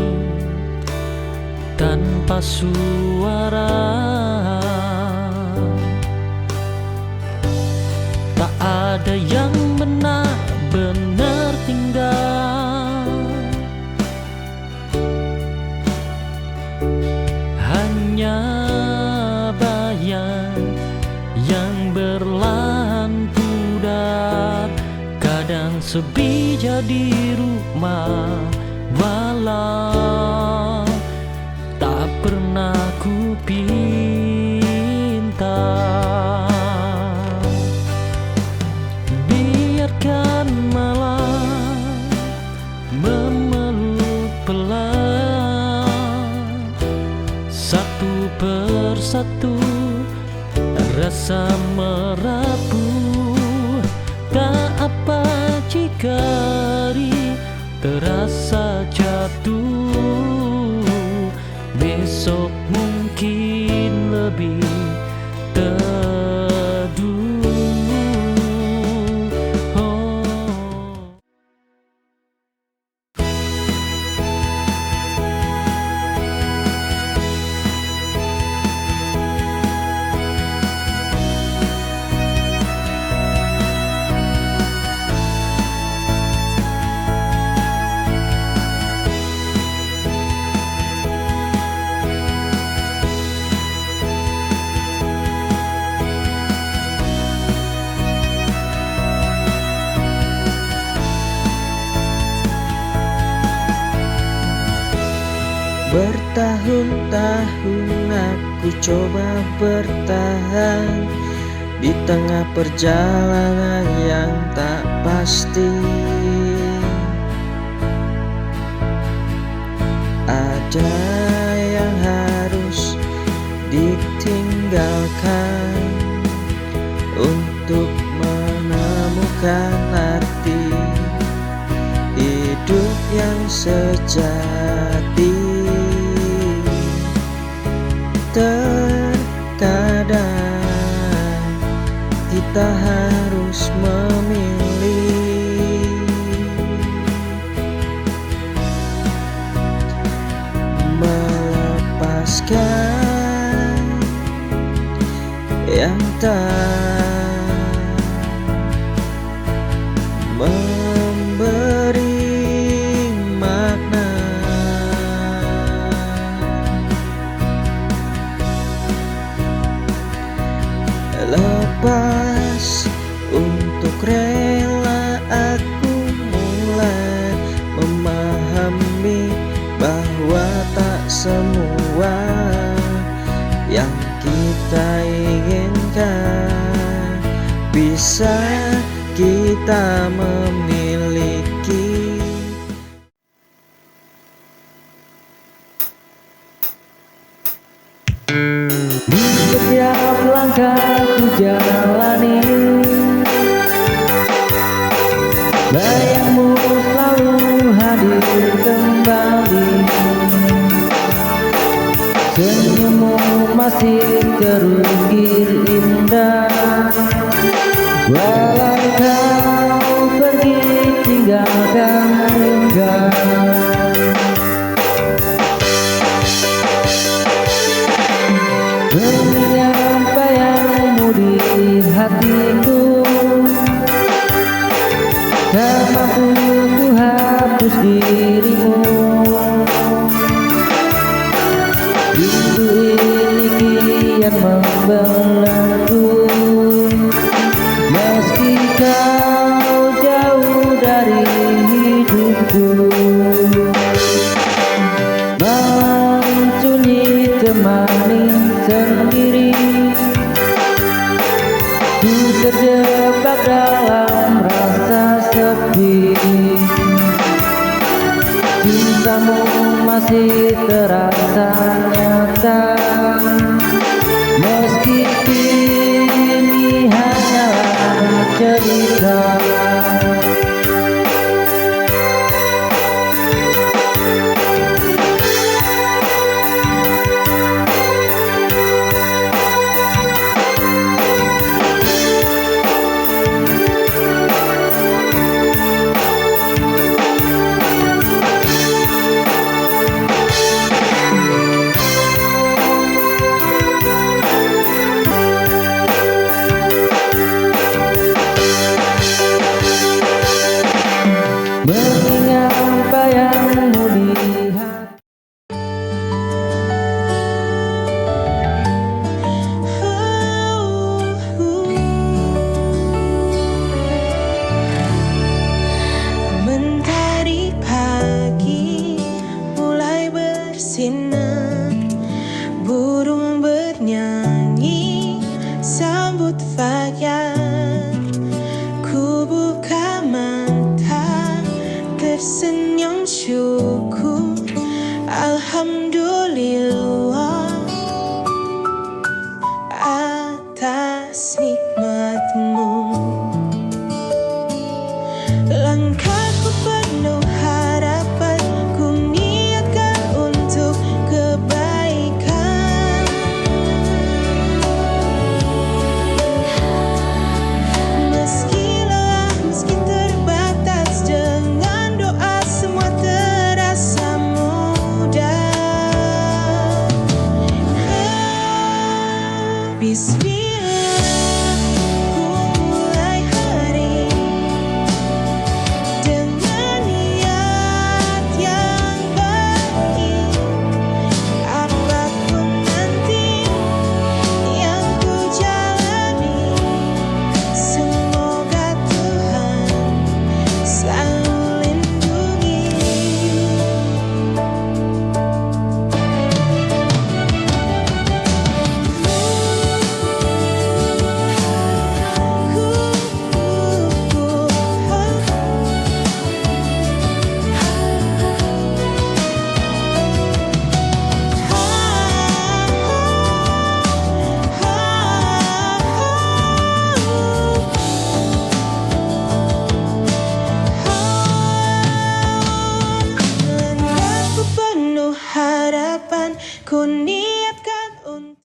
tanpa suara. Tak ada yang benar-benar tinggal, hanya bayang yang berlahan pudar. Kadang sepi jadi rumah, walau tak pernah ku pinta. Biarkan malam memeluk pelan, satu persatu rasa merapuh. Tak apa jika terasa jatuh, besok mungkin lebih teduh. Bertahun-tahun aku coba bertahan di tengah perjalanan yang tak pasti. Ada yang harus ditinggalkan untuk menemukan arti hidup yang sejati. Terkadang kita harus memilih, melepaskan yang tak memberi makna. Lepas untuk rela aku mulai memahami bahwa tak semua yang kita inginkan bisa kita memiliki. Di setiap langkah ku jalani, bayangmu selalu hadir kembali. Senyummu masih terukir indah, walau kau pergi tinggalkan luka. Mengingat bayangmu di hatiku, tak mampu ku hapus dirimu. Rindu ini kian membelenggu, meski kau jauh dari hidupku. Malam sunyi temani sendiri, ku terjebak dalam rasa sepi. Cintamu masih terasa nyata, meski kini hanyalah cerita. Mengingat bayangmu di hati. Mentari pagi mulai bersinar, burung bernyanyi sambut fajar. Ku buka mata, tersenyum syukur, alhamdulillah atas nikmatmu. Langkahku penuh harapan, ku niatkan untuk kebaikan. Meski lelah, meski terbatas, dengan doa semua terasa mudah. Bismillah, ku mulai hari dengan niat ku niatkan untuk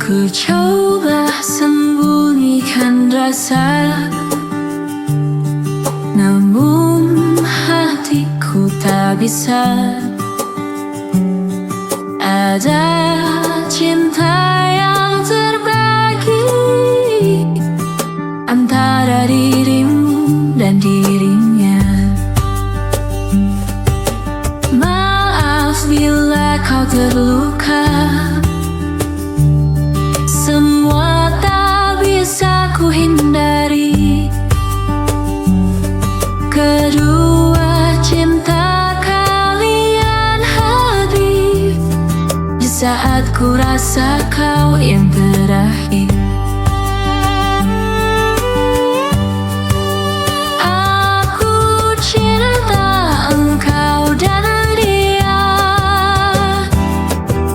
ku coba sembunyikan rasa, namun hatiku tak bisa. Ada cinta yang terbagi antara dirimu dan dirinya. Maaf bila kau terluka, semua tak bisa ku hindari. Kedua cinta kalian hadir di saat ku rasa kau yang terakhir. Aku cinta engkau dan dia,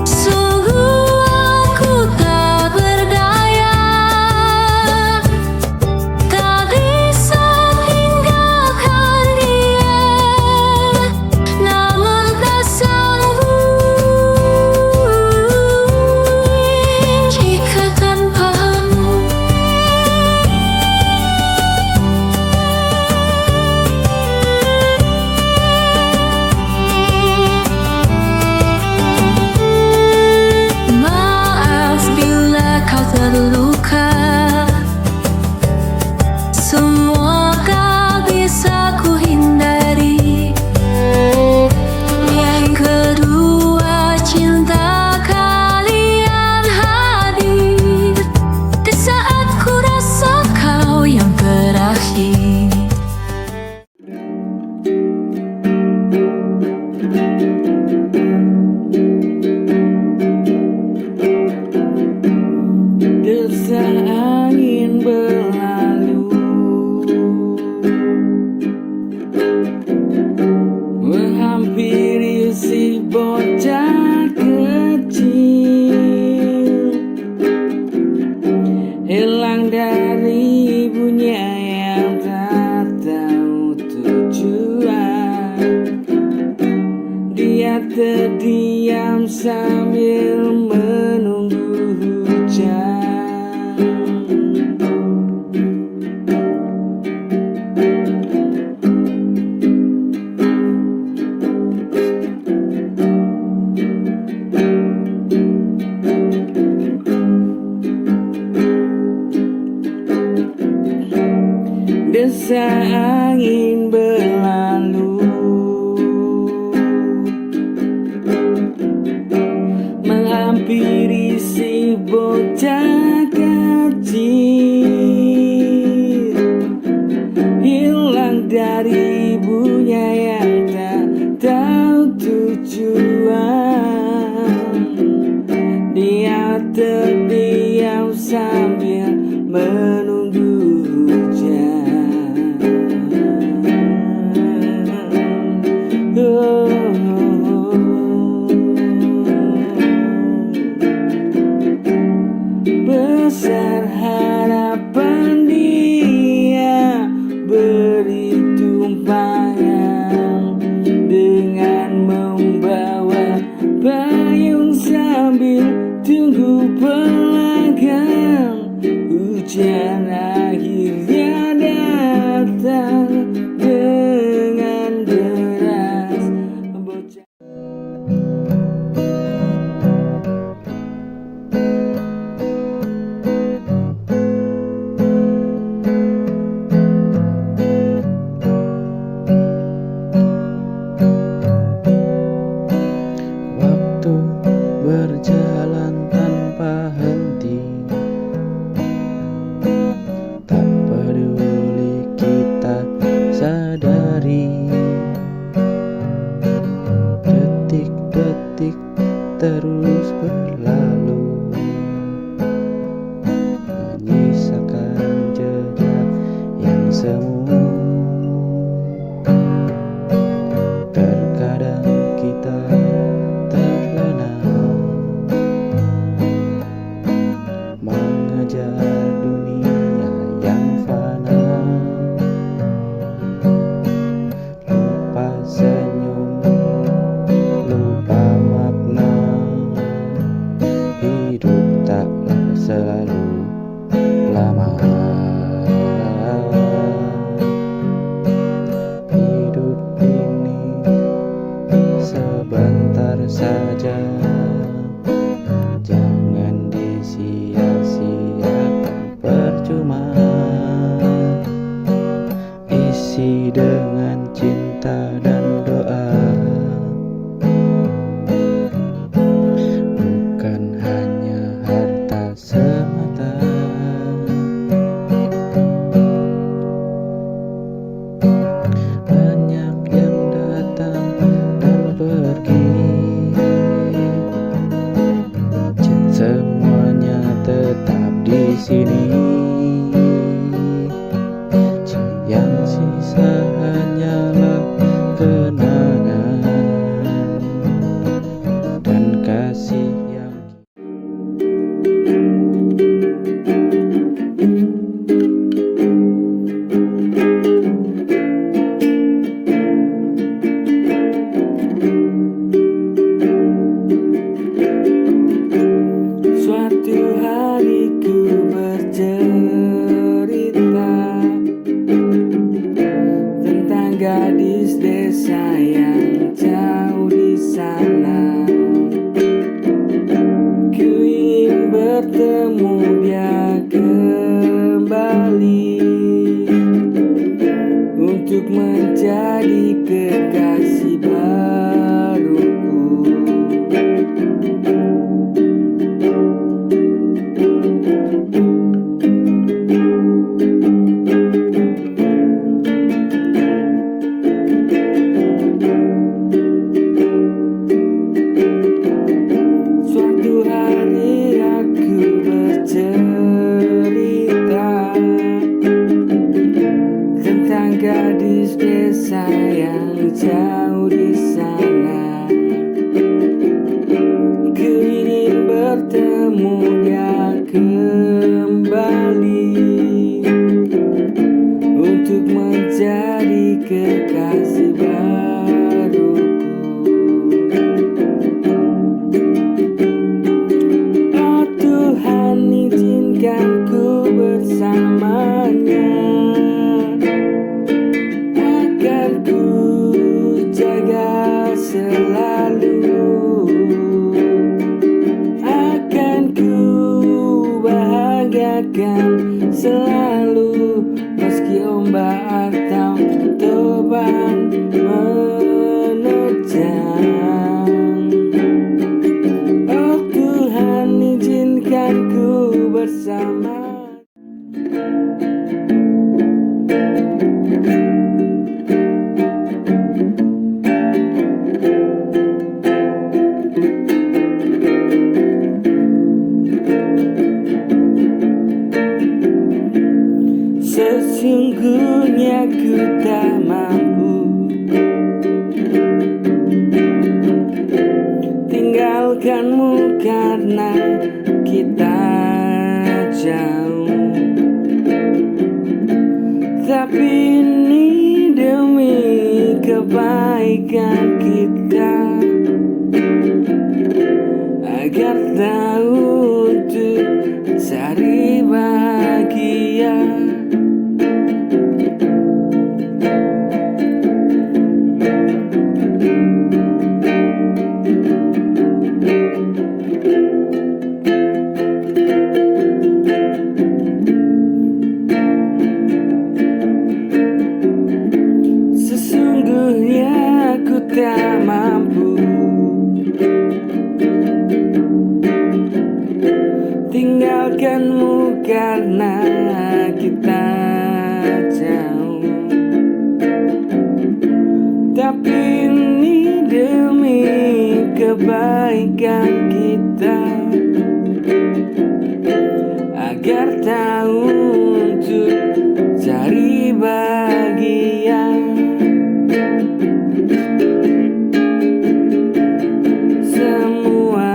sungguh aku tak berdaya, tak bisa tinggalkan dia, namun tak sanggup jika tanpamu. Maaf bila kau terluka, semua tak bisa ku hindari. Yang kedua cinta kalian hadir di saat ku rasa kau yang terakhir. Desa angin berlalu, menghampiri si bocah kecil, hilang dari ibunya yang tak tahu tujuan. Dia terdiam sambil menunggu hujan. Desa angin berlalu, menghampiri si bocah kecil, hilang dari ibunya yang tak tahu tujuan. Dia terdiam sambil menunggu hujan. sebentar saja, jangan disia-siakan percuma. Isi dengan cinta dan doa, bukan hanya harta semata. Banyak yang datang dan pergi, semuanya tetap di sini. Yang sisa hanyalah kenangan dan kasih yang Suatu hari ku bercerita tentang gadis desa yang jauh di sana. Ku ingin bertemu dia kembali untuk menjadi kekasih baruku. Suatu hari aku bercerita tentang gadis desa yang jauh di sana. Ku ingin bertemu dia kembali untuk menjadi kekasih baruku. Oh Tuhan, izinkan ku bersamanya, akan ku jaga selalu, akan ku bahagiakan selalu, meski ombak atau topan menerjang. Oh Tuhan, izinkan ku bersama. Sesungguhnya ku tak mampu tinggalkanmu karena kita jauh. Tapi ini demi kebaikan kita, agar tahu untuk cari bahagia. Sesungguhnya aku tak mampu tinggalkanmu karena kita jauh. Tapi ini demi kebaikan kita, agar tahu untuk cari bahagia. Semua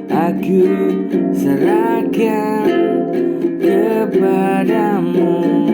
aku serahkan kepadamu.